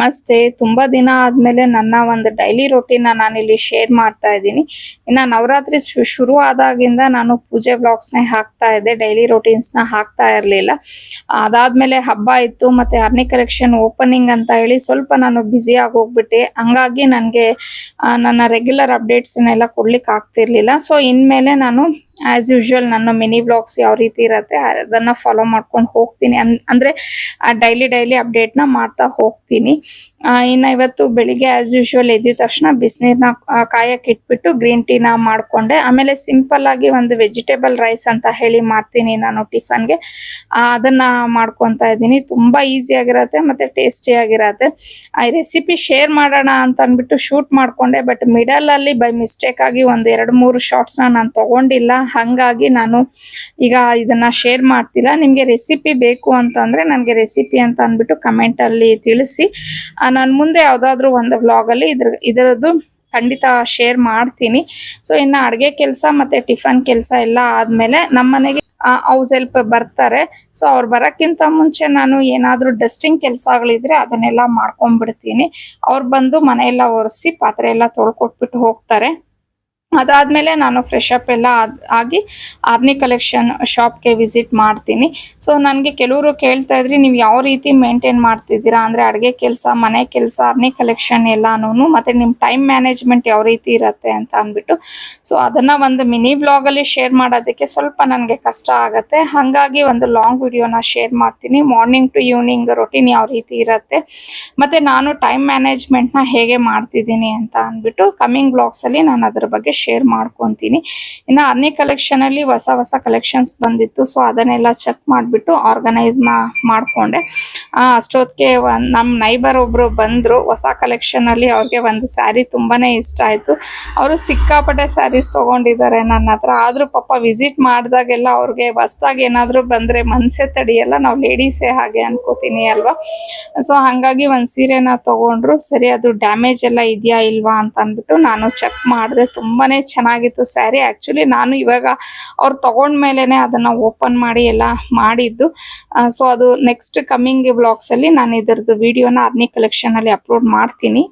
ನಮಸ್ತೆ. ತುಂಬಾ ದಿನ ಆದ್ಮೇಲೆ ನನ್ನ ಒಂದು ಡೈಲಿ ರೊಟೀನ್ ನಾನಿಲ್ಲಿ ಶೇರ್ ಮಾಡ್ತಾ ಇದ್ದೀನಿ. ಇನ್ನ ನವರಾತ್ರಿ ಶುರು ಆದಾಗಿಂದ ನಾನು ಪೂಜೆ ವ್ಲಾಗ್ಸ್ನೇ ಹಾಕ್ತಾ ಇದ್ದೆ, ಡೈಲಿ ನ ಹಾಕ್ತಾ ಇರಲಿಲ್ಲ. ಅದಾದ್ಮೇಲೆ ಹಬ್ಬ ಇತ್ತು, ಮತ್ತೆ ಅರ್ನಿ ಕಲೆಕ್ಷನ್ ಓಪನಿಂಗ್ ಅಂತ ಹೇಳಿ ಸ್ವಲ್ಪ ನಾನು ಬ್ಯುಸಿ ಆಗಿ ಹೋಗ್ಬಿಟ್ಟೆ. ಹಂಗಾಗಿ ನನಗೆ ನನ್ನ ರೆಗ್ಯುಲರ್ ಅಪ್ಡೇಟ್ಸ್ನೆಲ್ಲ ಕೊಡ್ಲಿಕ್ಕೆ ಆಗ್ತಿರ್ಲಿಲ್ಲ. ಸೊ ಇನ್ಮೇಲೆ ನಾನು ಆಸ್ ಯೂಶುವಲ್ ನನ್ನ ಮಿನಿ ವ್ಲಾಗ್ಸ್ ಯಾವ ರೀತಿ ಇರುತ್ತೆ ಅದನ್ನ ಫಾಲೋ ಮಾಡ್ಕೊಂಡು ಹೋಗ್ತೀನಿ. ಅಂದ್ರೆ ಡೈಲಿ ಅಪ್ಡೇಟ್ನ ಮಾಡ್ತಾ ಹೋಗ್ತೀನಿ. ಇನ್ನು ಇವತ್ತು ಬೆಳಿಗ್ಗೆ ಆಸ್ ಯೂಶುವಲ್ ಎದ್ದಿದ ತಕ್ಷಣ ಬಿಸಿನೀರ್ನ ಕಾಯಕ್ಕೆ ಇಟ್ಬಿಟ್ಟು ಗ್ರೀನ್ ಟೀನ ಮಾಡ್ಕೊಂಡೆ. ಆಮೇಲೆ ಸಿಂಪಲ್ ಆಗಿ ಒಂದು ವೆಜಿಟೇಬಲ್ ರೈಸ್ ಅಂತ ಹೇಳಿ ಮಾಡ್ತೀನಿ ನಾನು ಟಿಫನ್ಗೆ. ಅದನ್ನ ಮಾಡ್ಕೊತಾ ಇದ್ದೀನಿ. ತುಂಬಾ ಈಸಿ ಆಗಿರತ್ತೆ ಮತ್ತೆ ಟೇಸ್ಟಿ ಆಗಿರತ್ತೆ. ಈ ರೆಸಿಪಿ ಶೇರ್ ಮಾಡೋಣ ಅಂತ ಅಂದ್ಬಿಟ್ಟು ಶೂಟ್ ಮಾಡ್ಕೊಂಡೆ, ಬಟ್ ಮಿಡಲ್ ಅಲ್ಲಿ ಬೈ ಮಿಸ್ಟೇಕ್ ಆಗಿ ಒಂದ್ 2-3 ಶಾರ್ಟ್ಸ್ನ ನಾನು ತಗೊಂಡಿಲ್ಲ. ಹಂಗಾಗಿ ನಾನು ಈಗ ಇದನ್ನ ಶೇರ್ ಮಾಡ್ತಿಲ್ಲ. ನಿಮ್ಗೆ ರೆಸಿಪಿ ಬೇಕು ಅಂತಂದ್ರೆ ನನಗೆ ರೆಸಿಪಿ ಅಂತ ಅಂದ್ಬಿಟ್ಟು ಕಮೆಂಟ್ ಅಲ್ಲಿ ತಿಳಿಸಿ. ನಾನು ಮುಂದೆ ಯಾವ್ದಾದ್ರು ಒಂದು ವ್ಲಾಗ್ ಅಲ್ಲಿ ಇದರದ್ದು ಖಂಡಿತ ಶೇರ್ ಮಾಡ್ತೀನಿ. ಸೊ ಇನ್ನು ಅಡ್ಗೆ ಕೆಲಸ ಮತ್ತೆ ಟಿಫನ್ ಕೆಲಸ ಎಲ್ಲ ಆದ್ಮೇಲೆ ನಮ್ಮನೆಗೆ ಹೌಸ್ ಹೆಲ್ಪ್ ಬರ್ತಾರೆ. ಸೊ ಅವ್ರು ಬರಕ್ಕಿಂತ ಮುಂಚೆ ನಾನು ಏನಾದ್ರೂ ಡಸ್ಟಿಂಗ್ ಕೆಲಸಗಳಿದ್ರೆ ಅದನ್ನೆಲ್ಲ ಮಾಡ್ಕೊಂಡ್ಬಿಡ್ತೀನಿ. ಅವ್ರು ಬಂದು ಮನೆಯೆಲ್ಲ ಒರೆಸಿ ಪಾತ್ರೆ ಎಲ್ಲ ತೊಳ್ಕೊಟ್ಬಿಟ್ಟು ಹೋಗ್ತಾರೆ. ಅದಾದ್ಮೇಲೆ ನಾನು ಫ್ರೆಶ್ ಅಪ್ ಎಲ್ಲ ಆಗಿ ಆರ್ನಿ ಕಲೆಕ್ಷನ್ ಶಾಪ್ಗೆ ವಿಸಿಟ್ ಮಾಡ್ತೀನಿ. ಸೊ ನನಗೆ ಕೆಲವರು ಕೇಳ್ತಾ ಇದ್ರಿ, ನೀವು ಯಾವ ರೀತಿ ಮೇಂಟೈನ್ ಮಾಡ್ತಿದ್ದೀರಾ ಅಂದ್ರೆ ಅಡುಗೆ ಕೆಲಸ, ಮನೆ ಕೆಲಸ, ಆರ್ನಿ ಕಲೆಕ್ಷನ್ ಎಲ್ಲಾನು, ಮತ್ತೆ ನಿಮ್ಮ ಟೈಮ್ ಮ್ಯಾನೇಜ್ಮೆಂಟ್ ಯಾವ ರೀತಿ ಇರತ್ತೆ ಅಂತ ಅಂದ್ಬಿಟ್ಟು. ಸೊ ಅದನ್ನ ಒಂದು ಮಿನಿ ವ್ಲಾಗ್ ಅಲ್ಲಿ ಶೇರ್ ಮಾಡೋದಕ್ಕೆ ಸ್ವಲ್ಪ ನನಗೆ ಕಷ್ಟ ಆಗತ್ತೆ. ಹಾಗಾಗಿ ಒಂದು ಲಾಂಗ್ ವಿಡಿಯೋನ ಶೇರ್ ಮಾಡ್ತೀನಿ. ಮಾರ್ನಿಂಗ್ ಟು ಈವ್ನಿಂಗ್ ರೊಟೀನ್ ಯಾವ ರೀತಿ ಇರತ್ತೆ, ಮತ್ತೆ ನಾನು ಟೈಮ್ ಮ್ಯಾನೇಜ್ಮೆಂಟ್ನ ಹೇಗೆ ಮಾಡ್ತಿದ್ದೀನಿ ಅಂತ ಅಂದ್ಬಿಟ್ಟು ಕಮಿಂಗ್ ವ್ಲಾಗ್ಸ್ ಅಲ್ಲಿ ನಾನು ಅದ್ರ ಬಗ್ಗೆ ಶೇರ್ ಮಾಡ್ಕೊಂತೀನಿ. ಇನ್ನು ಅರ್ನಿ ಕಲೆಕ್ಷನ್ ಅಲ್ಲಿ ಹೊಸ ಕಲೆಕ್ಷನ್ಸ್ ಬಂದಿತ್ತು. ಸೊ ಅದನ್ನೆಲ್ಲ ಚೆಕ್ ಮಾಡ್ಬಿಟ್ಟು ಆರ್ಗನೈಸ್ ಮಾಡ್ಕೊಂಡೆ. ಅಷ್ಟೊತ್ತಿಗೆ ನಮ್ಮ ನೈಬರ್ ಒಬ್ರು ಬಂದ್ರು ಹೊಸ ಕಲೆಕ್ಷನ್ ಅಲ್ಲಿ. ಅವ್ರಿಗೆ ಒಂದು ಸ್ಯಾರಿ ತುಂಬಾನೇ ಇಷ್ಟ ಆಯ್ತು. ಅವರು ಸಿಕ್ಕಾಪಟ್ಟೆ ಸ್ಯಾರೀಸ್ ತಗೊಂಡಿದ್ದಾರೆ ನನ್ನ ಹತ್ರ. ಆದ್ರೂ ಪಾಪ ವಿಸಿಟ್ ಮಾಡಿದಾಗೆಲ್ಲ ಅವ್ರಿಗೆ ಹೊಸದಾಗಿ ಏನಾದ್ರು ಬಂದ್ರೆ ಮನ್ಸೆ ತಡಿಯಲ್ಲ. ನಾವು ಲೇಡೀಸೇ ಹಾಗೆ ಅನ್ಕೋತೀನಿ ಅಲ್ವಾ. ಸೊ ಹಂಗಾಗಿ ಒಂದ್ ಸೀರೆನ ತಗೊಂಡ್ರು. ಸರಿ, ಅದು ಡ್ಯಾಮೇಜ್ ಎಲ್ಲ ಇದೆಯಾ ಇಲ್ವಾ ಅಂತ ಅಂದ್ಬಿಟ್ಟು ನಾನು ಚೆಕ್ ಮಾಡಿದೆ. ತುಂಬಾನೇ ಚೆನ್ನಾಗಿತ್ತು ಸ್ಯಾರಿ. ಆಕ್ಚುಲಿ ನಾನು ಇವಾಗ ಅವ್ರು ತಗೊಂಡ್ಮೇಲೆನೆ ಅದನ್ನ ಓಪನ್ ಮಾಡಿ ಎಲ್ಲ ಮಾಡಿದ್ದು. ಸೊ ಅದು ನೆಕ್ಸ್ಟ್ ಕಮಿಂಗ್ ವ್ಲಾಗ್ಸ್ ಅಲ್ಲಿ ನಾನು ಇದರದ್ದು ವಿಡಿಯೋನ ಆರ್ನಿ ಕಲೆಕ್ಷನ್ ಅಲ್ಲಿ ಅಪ್ಲೋಡ್ ಮಾಡ್ತೀನಿ.